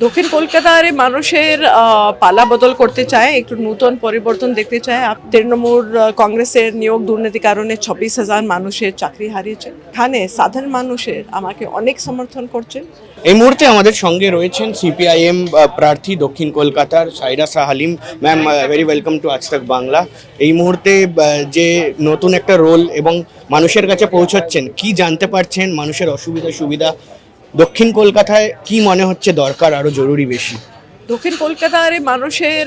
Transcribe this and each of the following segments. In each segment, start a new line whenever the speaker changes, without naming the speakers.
দক্ষিণ কলকাতার মানুষের পালা বদল করতে চায়, একটু নূতন পরিবর্তন দেখতে চায়। তৃণমূল কংগ্রেসের নিয়োগ দুর্নীতি কারণে 26,000 মানুষের চাকরি হারিয়েছে। এখানে সাধারণ মানুষের আমাকে অনেক সমর্থন করছে।
এই মুহূর্তে আমাদের সঙ্গে রয়েছেন সিপিআইএম প্রার্থী দক্ষিণ কলকাতার Saira Shah Halim ma'am. Very welcome to Aaj Tak Bangla. এই মুহূর্তে যে নতুন একটা রোল এবং মানুষের কাছে পৌঁছাচ্ছেন, কি জানতে পারছেন মানুষের অসুবিধা সুবিধা? দক্ষিণ কলকাতায় কি মনে হচ্ছে দরকার আরো জরুরি বেশি?
দক্ষিণ কলকাতার মানুষের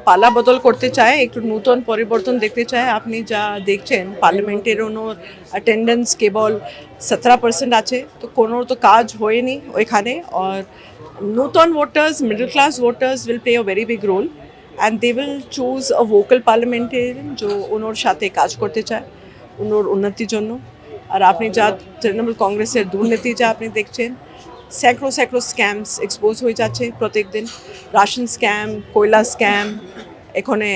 পালা বদল করতে চায়, একটু নূতন পরিবর্তন দেখতে চায়। আপনি যা দেখছেন পার্লামেন্টের অ্যাটেন্ডেন্স কেবল 17% আছে, তো কোনো তো কাজ হয়নি ওইখানে। আর নূতন voters, middle class voters will play a very big role and they will choose a vocal parliamentarian যে ওনার সাথে কাজ করতে চায় ওনার উন্নতির জন্য। আর আপনি যা তৃণমূল কংগ্রেসের দুর্নীতি যা আপনি দেখছেন, স্যাঁকড়ো স্ক্যামস এক্সপোজ হয়ে যাচ্ছে প্রত্যেক দিন। রাশন স্ক্যাম, কয়লা স্ক্যাম, এখানে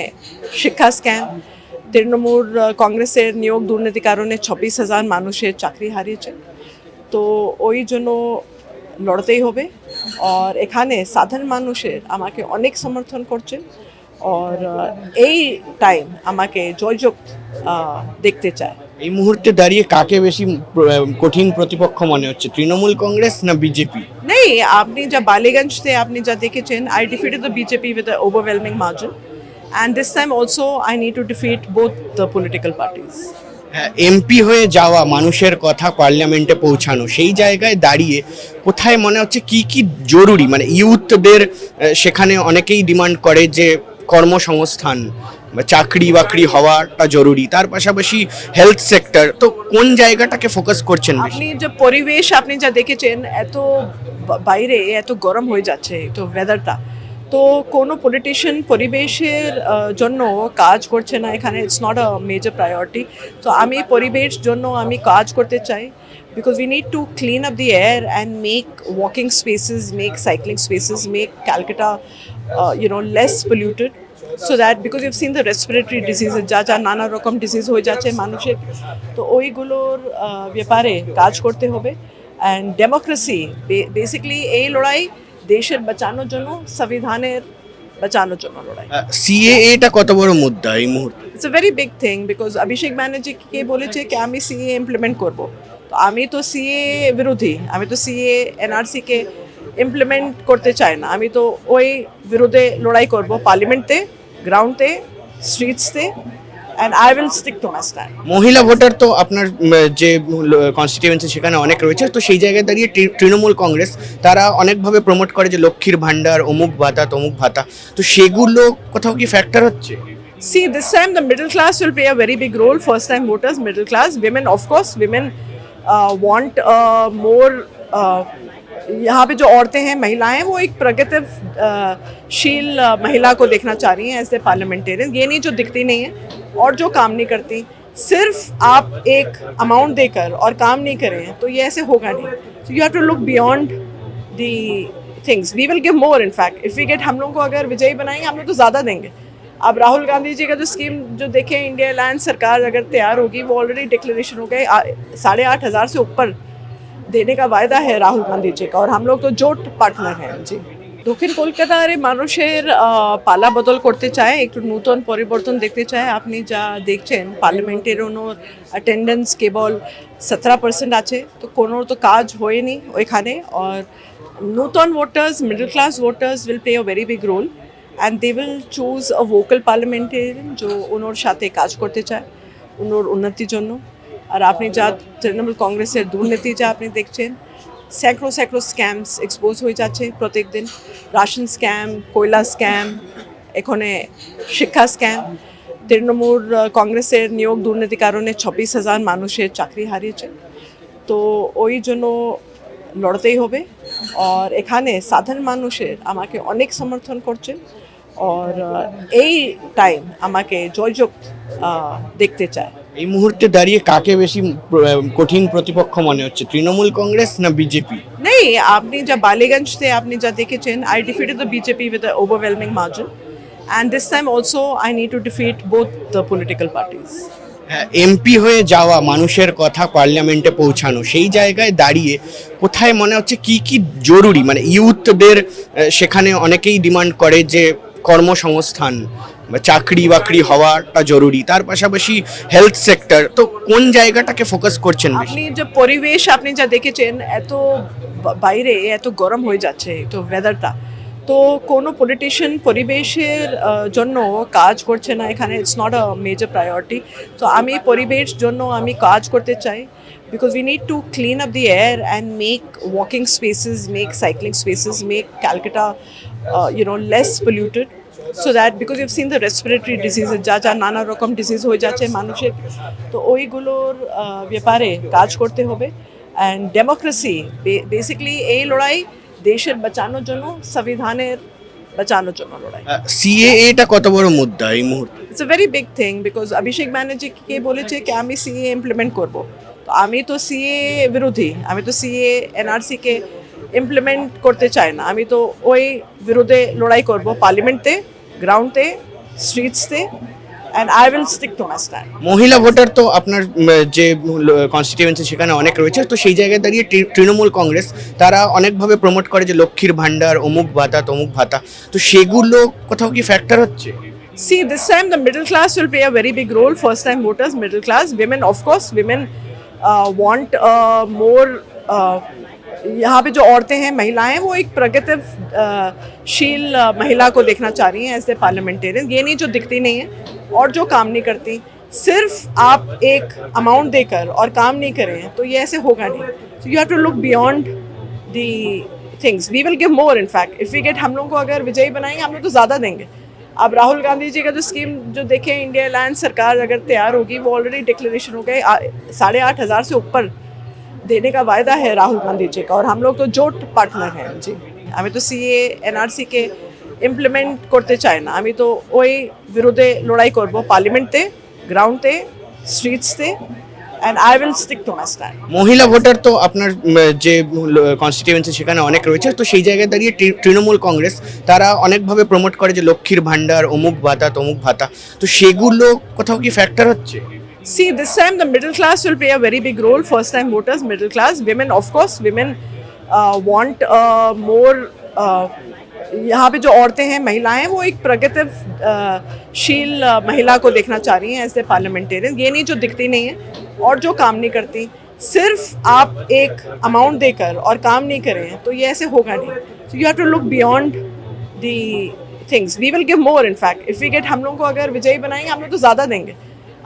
শিক্ষা স্ক্যাম। তৃণমূল কংগ্রেসের নিয়োগ দুর্নীতি কারণে 26,000 মানুষের চাকরি হারিয়েছে। তো ওই জন্য লড়তেই হবে। আর এখানে সাধারণ মানুষের আমাকে অনেক সমর্থন করছে। আর এই টাইম আমাকে জয়যুক্ত দেখতে চায়।
এই মুহূর্তে দাঁড়িয়ে কাকে বেশি কঠিন প্রতিপক্ষ মনে হচ্ছে, তৃণমূল কংগ্রেস না বিজেপি?
नहीं, आपने जब बालीगंज थे आपने जब देखे chain, I defeated the BJP with an overwhelming margin, and this time also I need to defeat both the political parties.
MP হয়ে যাওয়া, মানুষের কথা পার্লামেন্টে পৌঁছানো, সেই জায়গায় দাঁড়িয়ে কোথায় মনে হচ্ছে কি কি জরুরি? মানে ইউথদের সেখানে অনেকেই ডিমান্ড করে যে কর্মসংস্থান বা চাকরি বাকরি হওয়াটা জরুরি, তার পাশাপাশি হেলথ সেক্টর। তো কোন জায়গাটাকে ফোকাস করছেন বেশি?
আপনি যে পরিবেশ আপনি যা দেখেছেন, এত বাইরে এত গরম হয়ে যাচ্ছে তো ওয়েদারটা, তো কোনো পলিটিশিয়ান পরিবেশের জন্য কাজ করছে না এখানে। It's not a major priority. তো আমি পরিবেশ জন্য আমি কাজ করতে চাই, because we need to clean up the air and make walking spaces, make cycling spaces, make Calcutta less polluted, so that because you've seen the respiratory diseases যা যা নানা রকম ডিজিজ হয়ে যাচ্ছে মানুষের, তো ওইগুলোর ব্যাপারে কাজ করতে হবে। অ্যান্ড ডেমোক্রেসি বেসিক্যালি এই লড়াই দেশের বাঁচানোর জন্য, সংবিধানের বাঁচানোর জন্য লড়াই।
সিএএ টা কত বড় মুদ্রা এই মুহূর্তে?
It's a very big thing, because Abhishek ব্যানার্জিকে বলেছে কি আমি সিএ ইমপ্লিমেন্ট করব। তো আমি তো সিএ বিরোধী, আমি তো সিএ এনআরসিকে ইমপ্লিমেন্ট করতে চাই না। আমি তো ওই বিরুদ্ধে লড়াই করব পার্লামেন্টে, গ্রাউন্ডে, স্ট্রিটসতে, and I will stick to my stand.
মহিলা ভোটার তো আপনার যে কনস্টিটিউয়েন্সি সেখানে অনেক রয়েছে, তো সেই জায়গায় দাঁড়িয়ে তৃণমূল কংগ্রেস তারা অনেকভাবে প্রমোট করে যে লক্ষ্মীর ভাণ্ডার, অমুক ভাতা তমুক ভাতা, তো সেগুলো কোথাও কি ফ্যাক্টর হচ্ছে?
See, this time the middle class will play a very big role. First time voters, middle class, women, of course, women want more. यहाँ पे जो औरतें हैं, महिलाएं, वो एक प्रगतिशील महिला को देखना चाह रही हैं एज ए पार्लियामेंटेरियन। ये नहीं जो दिखती नहीं है और जो काम नहीं करती। सिर्फ आप एक अमाउंट देकर और काम नहीं करें तो ये ऐसे होगा नहीं। So you have to look beyond the things. We will give more, in fact. If we get, हम लोग को अगर विजयी बनाएंगे हम लोग तो ज़्यादा देंगे। अब राहुल गांधी जी का जो स्कीम जो देखें, इंडिया अलायंस सरकार अगर तैयार होगी, वो ऑलरेडी डिक्लेरेशन हो गए, 8,500 से ऊपर देने का वायदा है राहुल गांधी जी का, और हम लोग तो जोट पार्टनर हैं जी। দক্ষিণ কলকাতার মানুষের পালা বদল করতে চায়, একটু নূতন পরিবর্তন দেখতে চায়। আপনি যা দেখছেন পার্লামেন্টের অ্যাটেন্ডেন্স কেবল 17% আছে, তো কোনো তো কাজ হয়নি ওইখানে। আর নূতন voters, middle class voters will play a very big role and they will choose a vocal parliamentarian যে ওনার সাথে কাজ করতে চায় ওনার উন্নতির জন্য। আর আপনি যা তৃণমূল কংগ্রেসের দুর্নীতি যা আপনি দেখছেন, স্যাঁকড়ো স্ক্যামস এক্সপোজ হয়ে যাচ্ছে প্রত্যেক দিন। রাশন স্ক্যাম, কয়লা স্ক্যাম, এখানে শিক্ষা স্ক্যাম। তৃণমূল কংগ্রেসের নিয়োগ দুর্নীতি কারণে 26,000 মানুষের চাকরি হারিয়েছে। তো ওই জন্য লড়তেই হবে। আর এখানে সাধারণ মানুষের আমাকে অনেক সমর্থন করছে। আর এই টাইম আমাকে জয়যুক্ত দেখতে চায়।
এই মুহূর্তে দাঁড়িয়ে কাকে বেশি কঠিন প্রতিপক্ষ মনে হচ্ছে, তৃণমূল কংগ্রেস না বিজেপি?
नहीं, आपने जब बालीगंज थे आपने जब देखे chain, I defeated the BJP with an overwhelming margin, and this time also I need to defeat both the political parties.
MP হয়ে যাওয়া, মানুষের কথা পার্লামেন্টে পৌঁছানো, সেই জায়গায় দাঁড়িয়ে কোথায় মনে হচ্ছে কি কি জরুরি, মানে ইউথদের সেখানে অনেকেই ডিমান্ড করে যে কর্মসংস্থান বা চাকরি বাকরি হওয়াটা জরুরি, তার পাশাপাশি হেলথ সেক্টর, তো কোন জায়গাটাকে ফোকাস করছেন বেশি?
আপনি যে পরিবেশ আপনি যা দেখেছেন এত বাইরে এত গরম হয়ে যাচ্ছে তো ওয়েদারটা, তো কোনো পলিটিশিয়ান পরিবেশের জন্য কাজ করছে না এখানে, it's not a major priority. তো আমি পরিবেশ জন্য আমি কাজ করতে চাই, because we need to clean up the air and make walking spaces, make cycling spaces, make Calcutta less polluted, so that because you've seen the respiratory diseases যা যা নানা রকম ডিজিজ হয়ে যাচ্ছে মানুষের, তো ওইগুলোর ব্যাপারে কাজ করতে হবে। অ্যান্ড ডেমোক্রেসি বেসিক্যালি এই লড়াই দেশের বাঁচানোর জন্য, সংবিধানের বাঁচানোর জন্য লড়াই।
সিএএটা কত বড় মুদ্রা এই মুহূর্তে?
It's a very big thing, because Abhishek Banerjee কে বলেছে কি আমি সিএ ইমপ্লিমেন্ট করব, তো আমি তো সিএ বিরোধী, আমি তো সিএ এনআরসি কে ইমপ্লিমেন্ট করতে চাই না, আমি তো ওই বিরুদ্ধে লড়াই করব পার্লামেন্টে, গ্রাউন্ডে, স্ট্রিটসতে, and I will stick to my stand.
মহিলা ভোটার তো আপনার যে কনস্টিটিউয়েন্সি সেখানে অনেক রয়েছে, তো সেই জায়গায় দাঁড়িয়ে তৃণমূল কংগ্রেস তারা অনেকভাবে প্রমোট করে যে লক্ষ্মীর ভান্ডার, অমুক ভাতা তমুক ভাতা, তো সেগুলো কোথাও কি ফ্যাক্টর হচ্ছে?
See, this time the middle class will play a very big role. First time voters, middle class, women, of course, women want more. यहाँ पे जो औरतें हैं, महिलाएं हैं, वो एक प्रगतिशील महिला को देखना चाह रही हैं एज ए पार्लियामेंटेरियन। ये नहीं जो दिखती नहीं है और जो काम नहीं करती, सिर्फ आप एक अमाउंट देकर और काम नहीं करें तो ये ऐसे होगा नहीं। So you have to look beyond the things. We will give more, in fact. If we get, हम लोग को अगर विजयी बनाएंगे, हम लोग तो ज़्यादा देंगे। अब राहुल गांधी जी का जो स्कीम जो देखें, इंडिया अलायंस सरकार अगर तैयार होगी, वो ऑलरेडी डिक्लेरेशन हो गए, 8,500 से ऊपर देने का वायदा है राहुल गांधी जी का, और हम लोग तो जोट पार्टनर हैं जी। हमें तो सीए एनआरसी के इम्प्लिमेंट करते चाय ना, हमें तो ওই বিরুদ্ধে লড়াই করব পার্লামেন্টে, গ্রাউন্ডে, স্ট্রিটসতে, and I will stick to my stand.
মহিলা ভোটার তো আপনার যে কনস্টিটিউয়েন্সি সেখানে অনেক রয়েছে, তো সেই জায়গায় দাঁড়িয়ে তৃণমূল কংগ্রেস তারা অনেকভাবে প্রমোট করে যে লক্ষ্মীর ভান্ডার, অমুক ভাতা তমুক ভাতা, তো সেগুলো কোথাও কি ফ্যাক্টর হচ্ছে?
See, this time the middle class will play a very big role. First time voters, middle class, women, of course, women want more. यहाँ पे जो औरतें हैं, महिलाएं हैं, वो एक प्रगतिशील महिला को देखना चाह रही हैं एज ए पार्लियामेंटेरियन। ये नहीं जो दिखती नहीं है और जो काम नहीं करती, सिर्फ आप एक अमाउंट देकर और काम नहीं करें तो ये ऐसे होगा नहीं। So you have to look beyond the things. We will give more, in fact. If we get, हम लोग को अगर विजयी बनाएंगे, हम लोग तो ज़्यादा देंगे।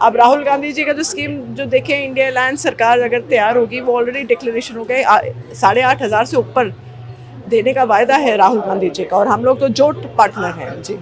अब राहुल गांधी जी का जो स्कीम जो देखें, इंडिया अलायंस सरकार अगर तैयार होगी, वो ऑलरेडी डिक्लेरेशन हो गए, 8,500 से ऊपर देने का वायदा है राहुल गांधी जी का, और हम लोग तो जोट पार्टनर हैं जी।